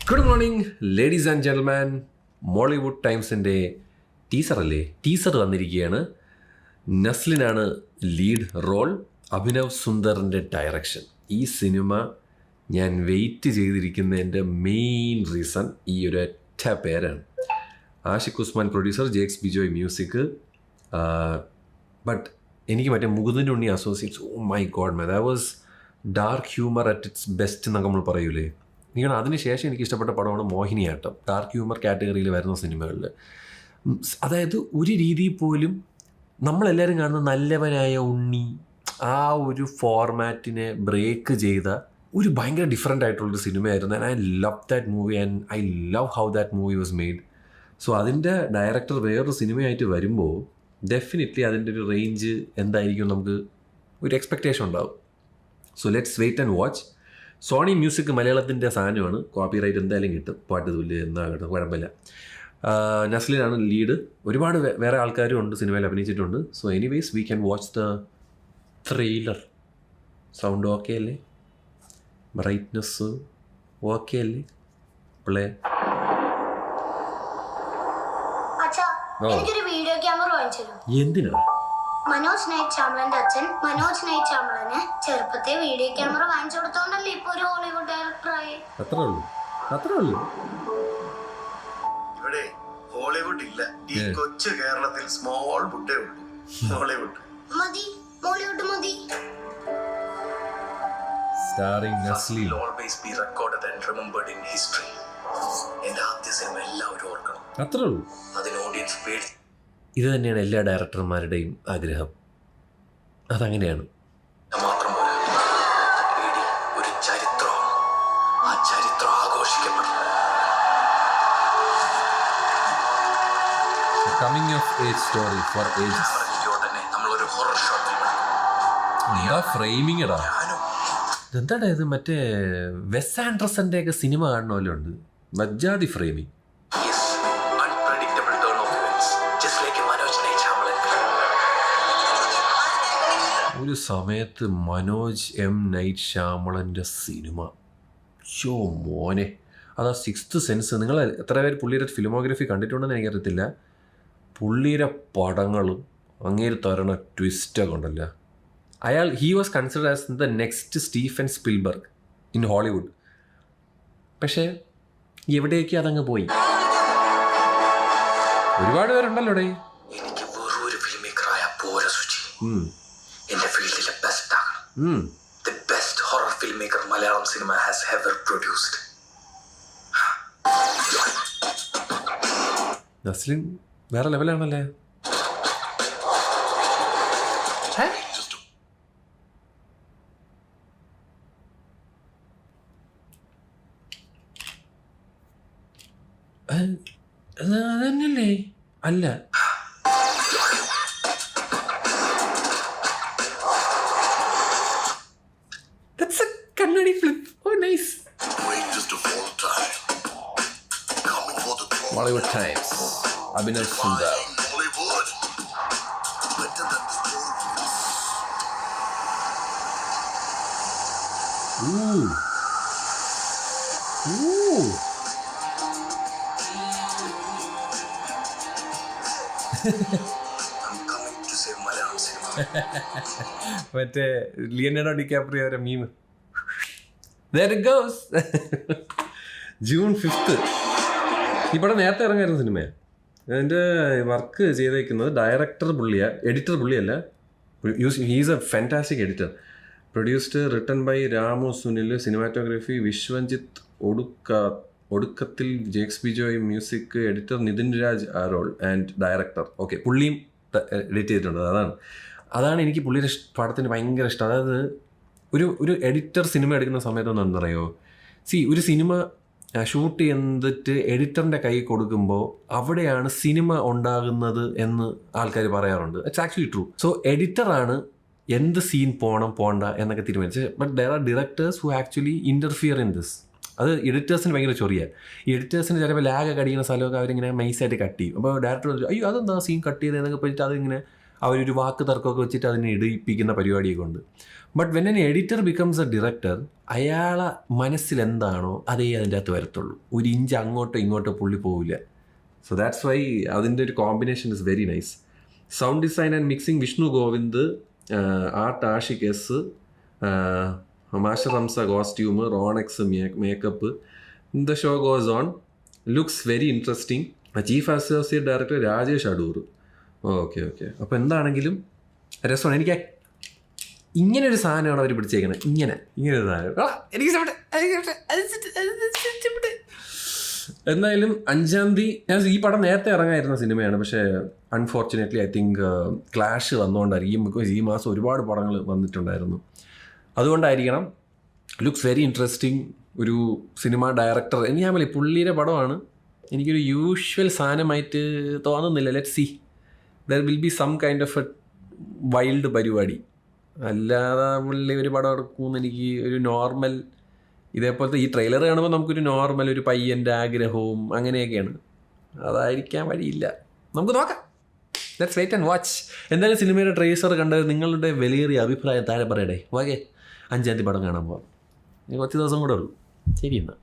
Good morning ladies and gentleman. Mollywood ടൈംസിൻ്റെ teaser വന്നിരിക്കുകയാണ്. നസ്ലിനാണ് ലീഡ് റോൾ, അഭിനവ് സുന്ദറിൻ്റെ ഡയറക്ഷൻ. ഈ സിനിമ ഞാൻ വെയിറ്റ് ചെയ്തിരിക്കുന്നതിൻ്റെ മെയിൻ റീസൺ ഈ ഒരു ഒറ്റ പേരാണ്. Ashiq Usman producer, Jakes Bijoy music. But എനിക്ക് മറ്റേ Mukundan Unni associates, oh my god man, that was dark humour at its best എന്നൊക്കെ നമ്മൾ പറയൂലേ. നിങ്ങൾ അതിനുശേഷം എനിക്ക് ഇഷ്ടപ്പെട്ട പടമാണ് മോഹിനിയാട്ടം. ഡാർക്ക് ഹ്യൂമർ കാറ്റഗറിയിൽ വരുന്ന സിനിമകളിൽ, അതായത് ഒരു രീതിയിൽ പോലും നമ്മളെല്ലാവരും കാണുന്ന നല്ലവനായ ഉണ്ണി ആ ഒരു ഫോർമാറ്റിനെ ബ്രേക്ക് ചെയ്ത ഒരു ഭയങ്കര ഡിഫറെൻ്റ് ആയിട്ടുള്ളൊരു സിനിമയായിരുന്നു. And I love that movie and I love how that movie was made. So അതിൻ്റെ ഡയറക്ടർ വേറൊരു സിനിമയായിട്ട് വരുമ്പോൾ ഡെഫിനറ്റ്ലി അതിൻ്റെ ഒരു റേഞ്ച് എന്തായിരിക്കും നമുക്ക് ഒരു എക്സ്പെക്റ്റേഷൻ ഉണ്ടാവും. So let's wait and watch. Sony music മലയാളത്തിൻ്റെ സാധനമാണ്, കോപ്പി റൈറ്റ് എന്തായാലും കിട്ടും, പാട്ട് തുല്യ എന്നാകട്ടെ, കുഴപ്പമില്ല. നസ്ലിനാണ് ലീഡ്. ഒരുപാട് വേറെ ആൾക്കാരും ഉണ്ട് സിനിമയിൽ അഭിനയിച്ചിട്ടുണ്ട്. So anyways we can watch the trailer. Sound okay അല്ലേ? ബ്രൈറ്റ്നെസ് ഓക്കെ അല്ലേ? പ്ലേ. എന്തിനാ? മനോജ് നൈറ്റ് ചാമളന്റെ അച്ഛൻ മനോജ് നൈറ്റ് ചാമളന് ചെറുപ്പത്തെ വീഡിയോ ക്യാമറ വാങ്ങിച്ചു കൊടുത്തോണ്ടല്ലേ ഇപ്പൊ ഒരു ഹോളിവുഡ് ഡയറക്ടറായി. അത്രേ ഉള്ളൂ. ഇവിടെ ഹോളിവുഡ് ഇല്ല, ഈ കൊച്ചു കേരളത്തിൽ സ്മോൾ വുഡേ ഉള്ളൂ. ഹോളിവുഡ് മതി, ഹോളിവുഡ് മതി. Starring Naslen. Always be recorded and remembered in history. എന്റെ ആദ്യ സിനിമ എല്ലാവരും ഓർക്കണം. അത്രേ ഉള്ളൂ. അതിന് ഓഡിയൻസ് പേടി. ഇത് തന്നെയാണ് എല്ലാ ഡയറക്ടർമാരുടെയും ആഗ്രഹം. അതങ്ങനെയാണ്. മാത്രം ഒരു ചരിത്രം, ആ ചരിത്രം ആഘോഷിക്കപ്പെടും. Coming of age story for ages. തന്നെ നമ്മളൊരു ഹൊറർ ഷോട്ട് ഫ്രെയിമിങ് ഇടാ. എന്താടാ ഇത്? മറ്റേ വെസ് ആൻഡർസന്റെ ഒക്കെ സിനിമ കാണുന്ന പോലെ ഉണ്ട്. മജ്ജാതി ഫ്രെയിമിങ്. ഒരു സമയത്ത് മനോജ് എം നൈറ്റ് ശ്യാമളൻ്റെ സിനിമ, ഷോ മോനെ, അതാ സിക്സ്ത് സെൻസ്. നിങ്ങൾ എത്ര പേര് പുള്ളിയുടെ ഫിലിമോഗ്രഫി കണ്ടിട്ടുണ്ടെന്ന് എനിക്കറിയത്തില്ല. പുള്ളിയുടെ പടങ്ങളും അങ്ങേര് തരണ ട്വിസ്റ്റൊക്കെ ഉണ്ടല്ലോ. He was considered as the next Stephen Spielberg in Hollywood. പക്ഷേ എവിടേക്ക് അതങ്ങ് പോയി. ഒരുപാട് പേരുണ്ടല്ലോ ഇവിടെ. എനിക്ക് വേറൊരു ഫിലിം മേക്കറായ പോരാ സുചി. എന്റെ ഫീൽഡിലെ ബെസ്റ്റ് ആകണം. The best horror film maker Malayalam cinema has ever produced. Naslen വേറെ ലെവലാണല്ലേ. അതന്നെയല്ലേ? അല്ല, that's a കണ്ണാടി flip. Oh nice. Bollywood Times. Abhinav Sundar. മറ്റേ ലിയനാർഡോ ഡികാപ്രിയോയുടെ meme. There it goes. June 5th. ഈ പടം നേരത്തെ ഇറങ്ങായിരുന്ന സിനിമയാണ്. അതിൻ്റെ വർക്ക് ചെയ്തേക്കുന്നത് ഡയറക്ടർ പുള്ളിയാണ്, എഡിറ്റർ പുള്ളിയല്ല. He's a fantastic editor. Produced, written by Ramu Sunil, cinematography Vishwajith Odukkathil, Jakes Bijoy music, editor Nithin Raj Arol and director. Okay, പുള്ളിയും എഡിറ്റ് ചെയ്തിട്ടുണ്ട്. അതാണ് എനിക്ക് പുള്ളിയുടെ പടത്തിന് ഭയങ്കര ഇഷ്ടം. അതായത് ഒരു എഡിറ്റർ സിനിമ എടുക്കുന്ന സമയത്ത് എന്താണെന്ന് അറിയോ, ഒരു സിനിമ ഷൂട്ട് ചെയ്തിട്ട് എഡിറ്ററിൻ്റെ കൈ കൊടുക്കുമ്പോൾ അവിടെയാണ് സിനിമ ഉണ്ടാകുന്നത് എന്ന് ആൾക്കാർ പറയാറുണ്ട്. It's actually true. സോ എഡിറ്ററാണ് എന്ത് സീൻ പോകണ്ട എന്നൊക്കെ തീരുമാനിച്ചത്. But there are directors who actually interfere in this. അത് എഡിറ്റേഴ്സിന് ഭയങ്കര ചൊറിയാണ്. ഈ എഡിറ്റേഴ്സിന് ചിലപ്പോൾ ലാഗ് കടിക്കുന്ന സ്ഥലമൊക്കെ അവരിങ്ങനെ നൈസായിട്ട് കട്ട് ചെയ്യും. അപ്പോൾ ഡയറക്ടർ അയ്യോ അതെന്താ സീൻ കട്ട് ചെയ്തതെന്നൊക്കെ പറ്റിയിട്ട് അതിങ്ങനെ അവരൊരു വാക്ക് തർക്കമൊക്കെ വെച്ചിട്ട് അതിനെ ഇടിപ്പിക്കുന്ന പരിപാടിയൊക്കെ ഉണ്ട്. But when N editor becomes A director, അയാളെ മനസ്സിൽ എന്താണോ അതേ അതിൻ്റെ അകത്ത് വരത്തുള്ളൂ. ഒരു ഇഞ്ച് അങ്ങോട്ടോ ഇങ്ങോട്ടോ പുള്ളി പോവില്ല. സോ ദാറ്റ്സ് വൈ അതിൻ്റെ ഒരു combination is very nice. Sound design and mixing Vishnu Govind, art Ashiq S, Mashar Hamsa costume, Ronex makeup. The show goes on, looks very interesting. Chief associate director Rajesh Adoor. Okay. അപ്പോൾ എന്താണെങ്കിലും രസമാണ്. എനിക്ക് ഇങ്ങനൊരു സാധനമാണ് അവർ പിടിച്ചേക്കുന്നത്. ഇങ്ങനൊരു സാധനം എനിക്ക് ഇഷ്ടപ്പെട്ടു. എന്തായാലും 5-ാം തീയതി ഞാൻ ഈ പടം നേരത്തെ ഇറങ്ങായിരുന്ന സിനിമയാണ്. പക്ഷേ അൺഫോർച്ചുനേറ്റ്ലി ഐ തിങ്ക് ക്ലാഷ് വന്നുകൊണ്ടായിരിക്കും. ബിക്കോസ് ഈ മാസം ഒരുപാട് പടങ്ങൾ വന്നിട്ടുണ്ടായിരുന്നു. അതുകൊണ്ടായിരിക്കണം. Looks very interesting. ഒരു സിനിമ ഡയറക്ടർ ഞാൻ പറയും പുള്ളിയുടെ പടമാണ്. എനിക്കൊരു യൂഷ്വൽ സാധനമായിട്ട് തോന്നുന്നില്ല. Let see, they will be some kind of a wild പരിപാടി. അല്ലാതെ പുള്ളി ഒരു പടം എടുക്കുമെന്ന് എനിക്ക് ഒരു നോർമൽ ഇതേപോലത്തെ ഈ ട്രെയിലർ കാണുമ്പോൾ നമുക്കൊരു നോർമൽ ഒരു പയ്യൻ്റെ ആഗ്രഹവും അങ്ങനെയൊക്കെയാണ്. അതായിരിക്കാൻ വഴിയില്ല. നമുക്ക് നോക്കാം. Let's wait and watch. എന്തായാലും സിനിമയുടെ ട്രെയിലർ കണ്ടത് നിങ്ങളുടെ വിലയേറിയ അഭിപ്രായം താഴെ പറയടേ. ഓക്കെ, 5-ാം തീയതി പടം കാണാൻ പോവാം. കുറച്ച് ദിവസം കൂടെ ഉള്ളൂ. ശരി എന്നാൽ.